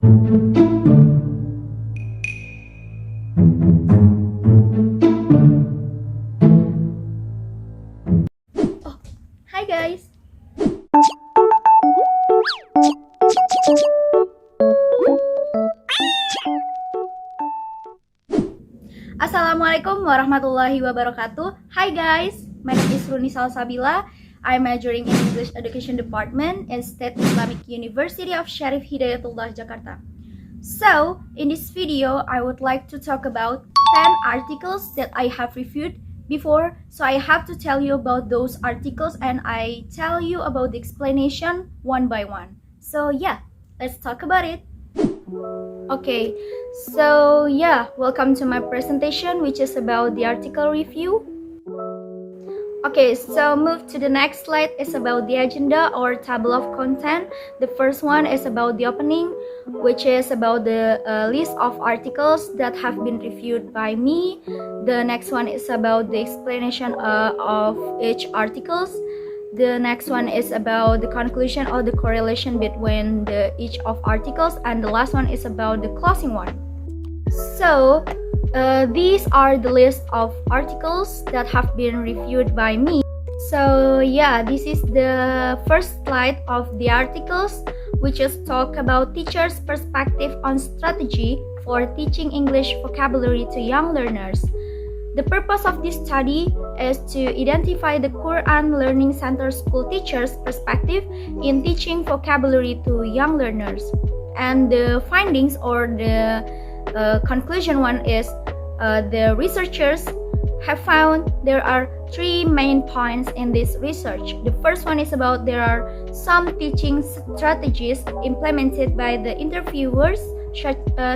Oh, hi guys! Assalamualaikum warahmatullahi wabarakatuh. Hi guys, my name is Runi Salsabila. I'm majoring in English Education Department in State Islamic University of Syarif, Hidayatullah, Jakarta. So, in this video, I would like to talk about 10 articles that I have reviewed before. So I have to tell you about those articles and I tell you about the explanation one by one. So yeah, let's talk about it. Okay, so yeah, welcome to my presentation, which is about the article review. Okay, so move to the next slide. Is about the agenda or table of content. The first one is about the opening, which is about the list of articles that have been reviewed by me. The next one is about the explanation of each articles. The next one is about the conclusion or the correlation between each of articles, and the last one is about the closing one. So these are the list of articles that have been reviewed by me. So yeah, this is the first slide of the articles, which is talk about teachers' perspective on strategy for teaching English vocabulary to young learners. The purpose of this study is to identify the Quran Learning Center school teachers' perspective in teaching vocabulary to young learners. And the findings or the conclusion one is the researchers have found there are three main points in this research. The first one is about there are some teaching strategies implemented by the interviewers,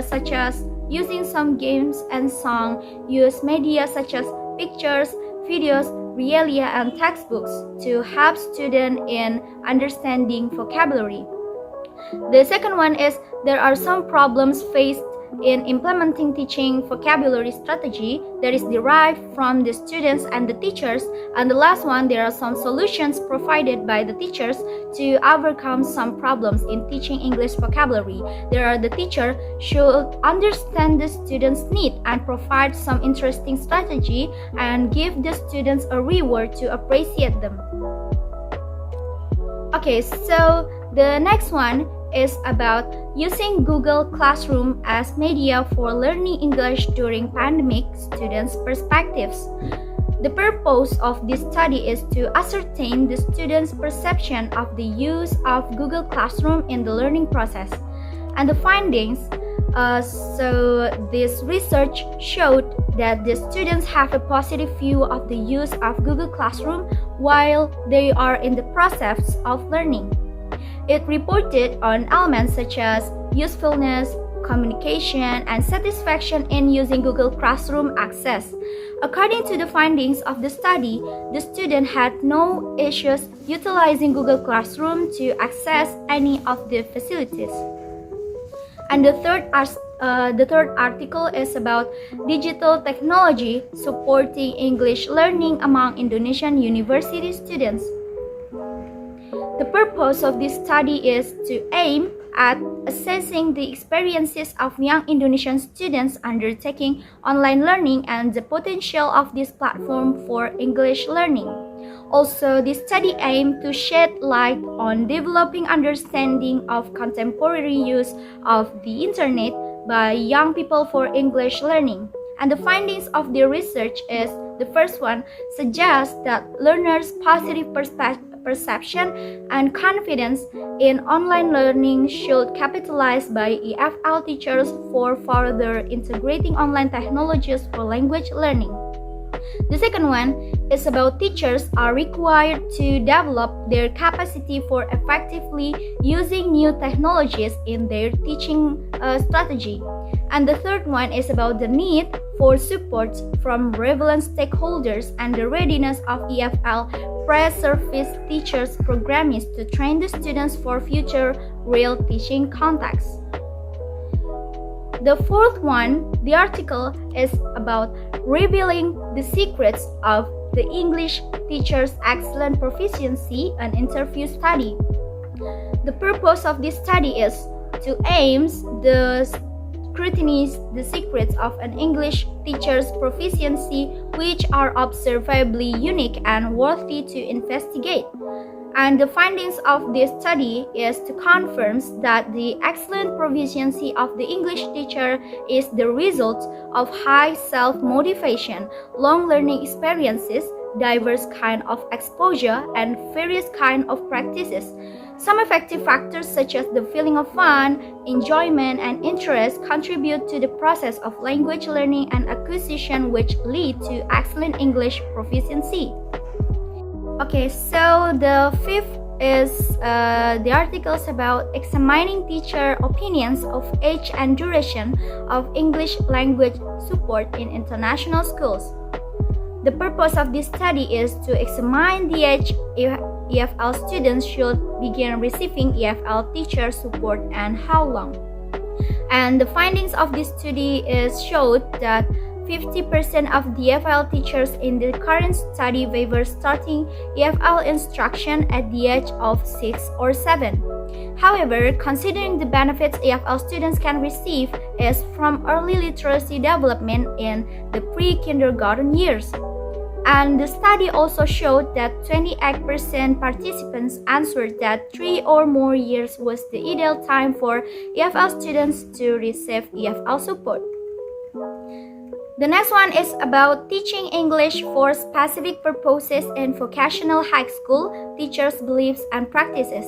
such as using some games and song, use media such as pictures, videos, realia, and textbooks to help students in understanding vocabulary. The second one is there are some problems faced in implementing teaching vocabulary strategy that is derived from the students and the teachers. And the last one, there are some solutions provided by the teachers to overcome some problems in teaching English vocabulary. There are the teacher should understand the students' need and provide some interesting strategy and give the students a reward to appreciate them. Okay, so the next one is about using Google Classroom as media for learning English during pandemic students' perspectives. The purpose of this study is to ascertain the students' perception of the use of Google Classroom in the learning process. And the findings, so this research showed that the students have a positive view of the use of Google Classroom while they are in the process of learning. It reported on elements such as usefulness, communication, and satisfaction in using Google Classroom access. According to the findings of the study, the student had no issues utilizing Google Classroom to access any of the facilities. And the third article is about digital technology supporting English learning among Indonesian university students. The purpose of this study is to aim at assessing the experiences of young Indonesian students undertaking online learning and the potential of this platform for English learning. Also, this study aimed to shed light on developing understanding of contemporary use of the internet by young people for English learning. And the findings of the research is the first one suggests that learners' positive perception and confidence in online learning should capitalize by EFL teachers for further integrating online technologies for language learning. The second one is about teachers are required to develop their capacity for effectively using new technologies in their teaching strategy. And the third one is about the need for support from relevant stakeholders and the readiness of EFL pre-service teachers programs to train the students for future real teaching contexts. The fourth one, the article is about revealing the secrets of the English teacher's excellent proficiency and interview study. The purpose of this study is to aims the scrutinize the secrets of an English teacher's proficiency, which are observably unique and worthy to investigate. And the findings of this study is to confirm that the excellent proficiency of the English teacher is the result of high self-motivation, long learning experiences, diverse kind of exposure, and various kind of practices. Some effective factors such as the feeling of fun, enjoyment, and interest contribute to the process of language learning and acquisition, which lead to excellent English proficiency. Okay, so the fifth is the articles about examining teacher opinions of age and duration of English language support in international schools. The purpose of this study is to examine the age EFL students should begin receiving EFL teacher support and how long. And the findings of this study showed that 50% of the EFL teachers in the current study favor starting EFL instruction at the age of 6 or 7. However, considering the benefits EFL students can receive is from early literacy development in the pre-kindergarten years. And the study also showed that 28% participants answered that 3 or more years was the ideal time for EFL students to receive EFL support. The next one is about teaching English for specific purposes in vocational high school, teachers' beliefs and practices.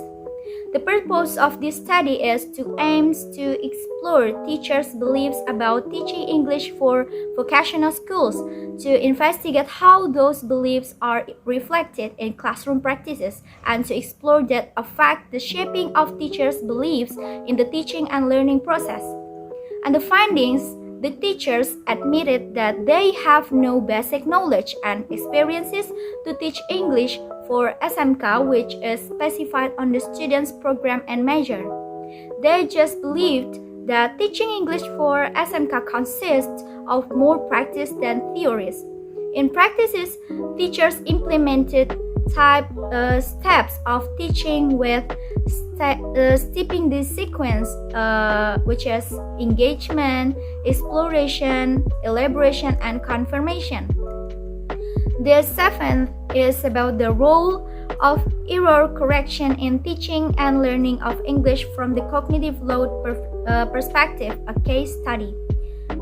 The purpose of this study is to aim to explore teachers' beliefs about teaching English for vocational schools, to investigate how those beliefs are reflected in classroom practices, and to explore that affect the shaping of teachers' beliefs in the teaching and learning process. And the findings, the teachers admitted that they have no basic knowledge and experiences to teach English for SMK, which is specified on the student's program and measure. They just believed that teaching English for SMK consists of more practice than theories. In practices, teachers implemented steps of teaching with stepping the sequence, which is engagement, exploration, elaboration, and confirmation. The seventh is about the role of error correction in teaching and learning of English from the cognitive load perspective, a case study.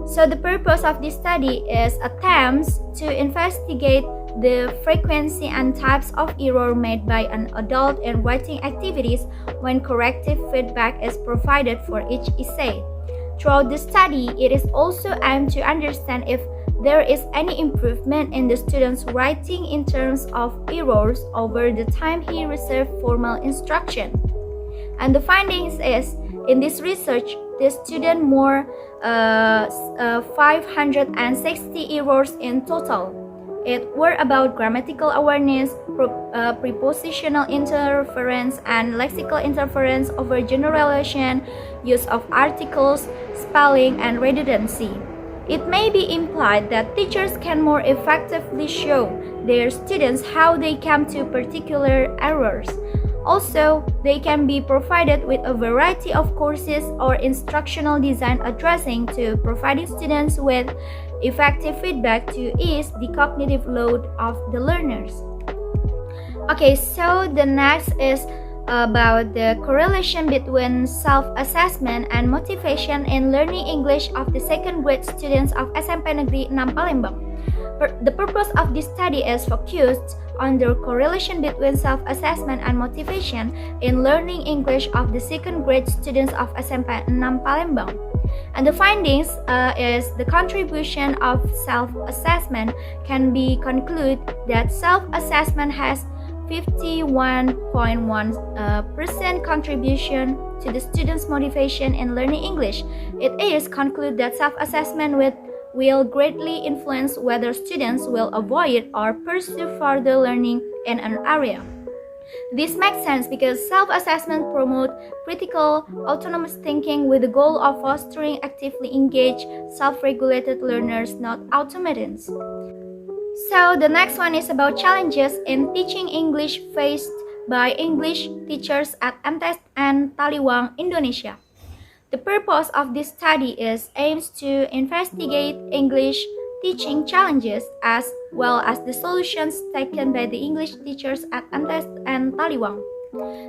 So the purpose of this study is attempts to investigate the frequency and types of error made by an adult in writing activities when corrective feedback is provided for each essay. Throughout the study, it is also aimed to understand if there is any improvement in the student's writing in terms of errors over the time he received formal instruction. And the findings is, in this research, the student more 560 errors in total. It were about grammatical awareness, prepositional interference, and lexical interference over generalization, use of articles, spelling, and redundancy. It may be implied that teachers can more effectively show their students how they come to particular errors. Also, they can be provided with a variety of courses or instructional design addressing to providing students with effective feedback to ease the cognitive load of the learners. Okay, so the next is about the correlation between self-assessment and motivation in learning English of the second grade students of SMP Negeri 6 Palembang. The purpose of this study is focused on the correlation between self-assessment and motivation in learning English of the second grade students of SMP 6 Palembang. And the findings is the contribution of self-assessment can be concluded that self-assessment has 51.1% contribution to the students' motivation in learning English. It is concluded that self-assessment will greatly influence whether students will avoid or pursue further learning in an area. This makes sense because self-assessment promotes critical, autonomous thinking with the goal of fostering actively engaged, self-regulated learners, not automatons. So the next one is about challenges in teaching English faced by English teachers at MTSN TALIWANG, Indonesia. The purpose of this study is aims to investigate English teaching challenges as well as the solutions taken by the English teachers at MTSN and TALIWANG.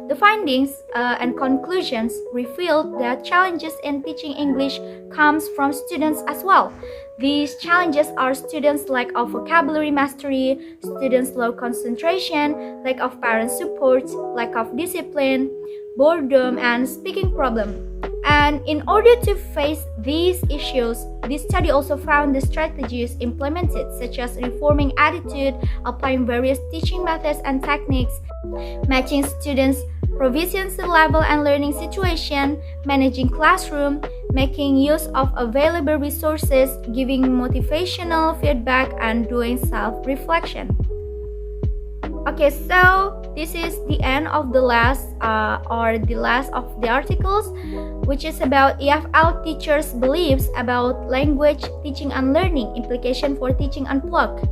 The findings and conclusions revealed that challenges in teaching English comes from students as well. These challenges are students' lack of vocabulary mastery, students' low concentration, lack of parent support, lack of discipline, boredom, and speaking problem. And in order to face these issues, this study also found the strategies implemented, such as reforming attitude, applying various teaching methods and techniques, matching students' proficiency level and learning situation, managing classroom, making use of available resources, giving motivational feedback, and doing self-reflection. Okay, so this is the end of the last of the articles, which is about EFL teachers' beliefs about language teaching and learning, implication for teaching unplugged.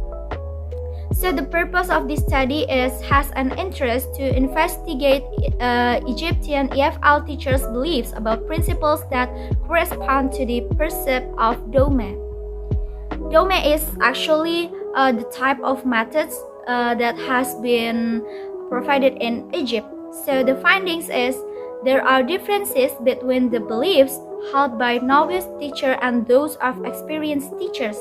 So the purpose of this study has an interest to investigate Egyptian EFL teachers' beliefs about principles that correspond to the precept of Dome. Dome is actually the type of methods that has been provided in Egypt. So the findings is there are differences between the beliefs held by novice teacher and those of experienced teachers.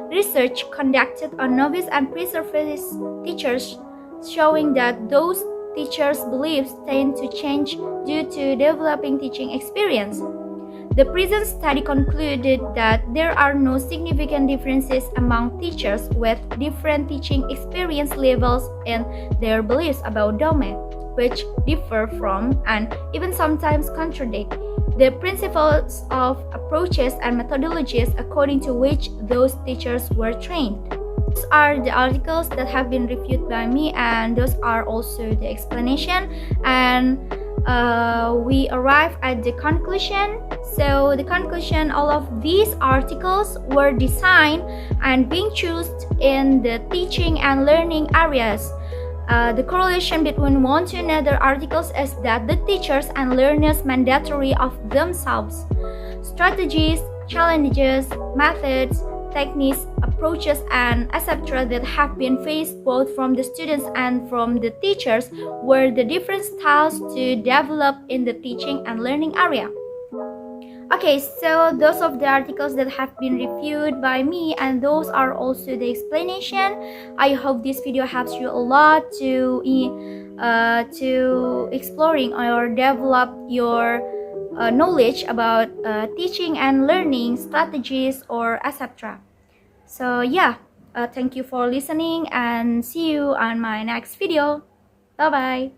Research conducted on novice and pre-service teachers showing that those teachers' beliefs tend to change due to developing teaching experience. The present study concluded that there are no significant differences among teachers with different teaching experience levels in their beliefs about Dome, which differ from and even sometimes contradict the principles of approaches and methodologies according to which those teachers were trained. Those are the articles that have been reviewed by me, and those are also the explanation, and we arrive at the conclusion. So the conclusion, all of these articles were designed and being chosen in the teaching and learning areas. The correlation between one to another articles is that the teachers and learners mandatory of themselves. Strategies, challenges, methods, techniques, approaches, and etc. that have been faced both from the students and from the teachers were the different styles to develop in the teaching and learning area. Okay, so those of the articles that have been reviewed by me, and those are also the explanation. I hope this video helps you a lot to exploring or develop your knowledge about teaching and learning strategies or etc. So yeah, thank you for listening and see you on my next video. Bye bye.